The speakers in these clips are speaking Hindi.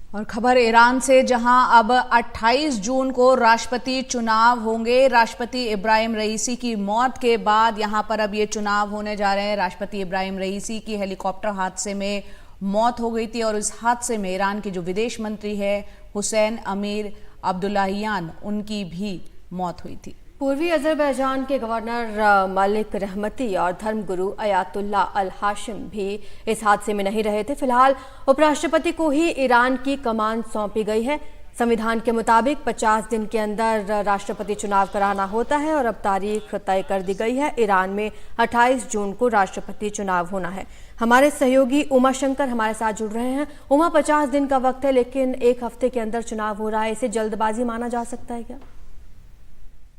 और खबर ईरान से, जहां अब 28 जून को राष्ट्रपति चुनाव होंगे। राष्ट्रपति इब्राहिम रईसी की मौत के बाद यहां पर अब ये चुनाव होने जा रहे हैं। राष्ट्रपति इब्राहिम रईसी की हेलीकॉप्टर हादसे में मौत हो गई थी और इस हादसे में ईरान के जो विदेश मंत्री है हुसैन अमीर अब्दुल्लाहियान, उनकी भी मौत हुई थी। पूर्वी अजरबैजान के गवर्नर मलिक रहमती और धर्मगुरु अयातुल्ला अल हाशिम भी इस हादसे में नहीं रहे थे। फिलहाल उपराष्ट्रपति को ही ईरान की कमान सौंपी गई है। संविधान के मुताबिक 50 दिन के अंदर राष्ट्रपति चुनाव कराना होता है और अब तारीख तय कर दी गई है। ईरान में 28 जून को राष्ट्रपति चुनाव होना है। हमारे सहयोगी उमा शंकर हमारे साथ जुड़ रहे हैं। उमा, 50 दिन का वक्त है लेकिन एक हफ्ते के अंदर चुनाव हो रहा है, इसे जल्दबाजी माना जा सकता है क्या?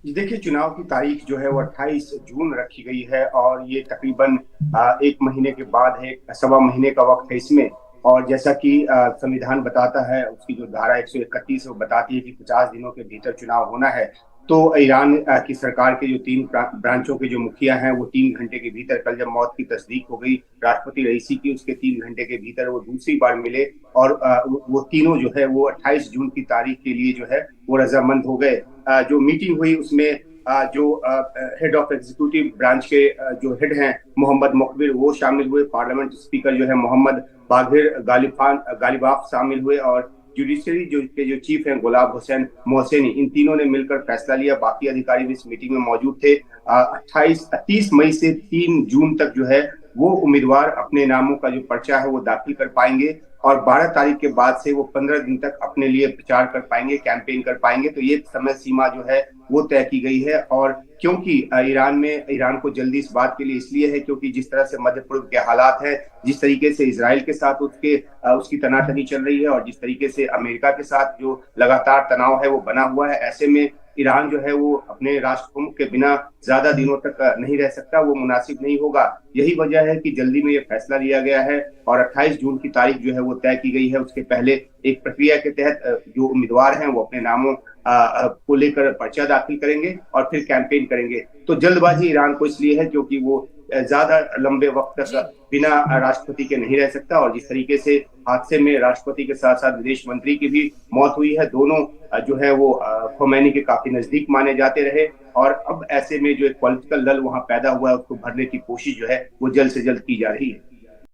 देखिए, चुनाव की तारीख जो है वो 28 जून रखी गई है और ये तकरीबन एक महीने के बाद है, सवा महीने का वक्त है इसमें। और जैसा कि संविधान बताता है, उसकी जो धारा 131 है वो बताती है कि 50 दिनों के भीतर चुनाव होना है। तो ईरान की सरकार के जो 3 ब्रांचों के जो मुखिया हैं वो 3 घंटे के भीतर, कल जब मौत की तस्दीक हो गई राष्ट्रपति रईसी की, उसके 3 घंटे के भीतर वो दूसरी बार मिले और वो तीनों जो है वो 28 जून की तारीख के लिए जो है वो रजामंद हो गए। जो मीटिंग हुई उसमें जो हेड ऑफ एग्जीक्यूटिव ब्रांच के जो हेड हैं मोहम्मद मुकबिर, वो शामिल हुए। पार्लियामेंट स्पीकर जो है मोहम्मद बागिर गालिबाफ शामिल हुए और जुडिशरी जो चीफ हैं गुलाब हुसैन मोहसेनी, इन तीनों ने मिलकर फैसला लिया। बाकी अधिकारी भी इस मीटिंग में मौजूद थे। 30 मई से 3 जून तक जो है वो उम्मीदवार अपने नामों का जो पर्चा है वो दाखिल कर पाएंगे और 12 तारीख के बाद से वो 15 दिन तक अपने लिए प्रचार कर पाएंगे, कैंपेन कर पाएंगे। तो ये समय सीमा जो है वो तय की गई है। और क्योंकि ईरान को जल्दी इस बात के लिए इसलिए है क्योंकि जिस तरह से मध्य पूर्व के हालात हैं, जिस तरीके से इजराइल के साथ उसकी तनातनी चल रही है और जिस तरीके से अमेरिका के साथ जो लगातार तनाव है वो बना हुआ है, ऐसे में ईरान जो है वो अपने राष्ट्र प्रमुख के बिना ज्यादा दिनों तक नहीं रह सकता, वो मुनासिब नहीं होगा। यही वजह है कि जल्दी में ये फैसला लिया गया है और 28 जून की तारीख जो है वो तय की गई है। उसके पहले एक प्रक्रिया के तहत जो उम्मीदवार हैं वो अपने नामों को लेकर पर्चा दाखिल करेंगे और फिर कैंपेन करेंगे। तो जल्दबाजी ईरान को इसलिए है क्योंकि वो ज्यादा लंबे वक्त तक बिना राष्ट्रपति के नहीं रह सकता और जिस तरीके से हादसे में राष्ट्रपति के साथ साथ विदेश मंत्री की भी मौत हुई है, दोनों जो है वो खोमैनी के काफी नजदीक माने जाते रहे और अब ऐसे में जो एक पॉलिटिकल दल वहां पैदा हुआ है उसको भरने की कोशिश जो है वो जल्द से जल्द की जा रही है।